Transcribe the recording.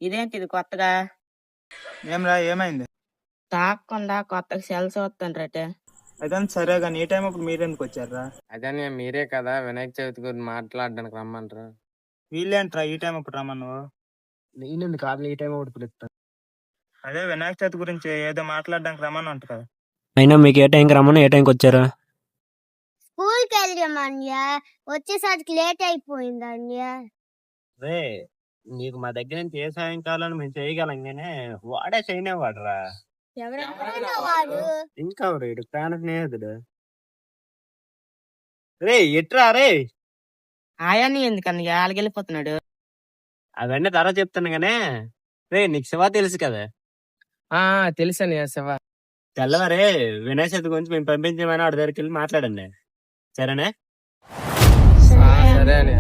ఇదేంటిది కొత్తగా? ఏమ్రా ఏమైంది? తాగకుండా కొత్తగా సెల్స్ వస్తుండ్రటే. అదంతా సరే కానీ ఈ టైం అప్పుడు మీరెందుకు వచ్చారా? అదే మీరే కదా వినాయక చవితి గురించి మాట్లాడడానికి రమ్మంటారు. వీళ్ళేంట్రా ఈ టైం అప్పుడు రమ్మను? నేను కాదు ఈ టైం ఒకటి పిలుస్తాను. అదే వినాయక చవితి గురించి ఏదో మాట్లాడడానికి రమ్మని అంట కదా. అయినా మీకు ఏ టైంకి రమ్మని ఏ టైంకి వచ్చారా? స్కూల్కి వెళ్ళామన్యా, వచ్చేసరికి లేట్ అయిపోయిందన్యా. రే నీకు మా దగ్గర నుంచి ఏ సాయం కావాలని మేము చేయగలం కానీ వాడే చేయనేవాడురా. ఎవరైనా వాడు ఇంకా వీడు ప్రాణ స్నేహితుడు. రే ఎట్రా రే. ఆయన్ని ఎందుకని ఆలకెళ్ళిపోతున్నాడు? అవన్నీ తర్వాత చెప్తాను గానే రే నీకు శివ తెలుసు కదా. తెలుసని శివ. తెల్లవారే వినాయక చవితి గురించి మేము పంపించమని వాడి దగ్గరికి వెళ్ళి మాట్లాడండి, సరేనా? సరే అని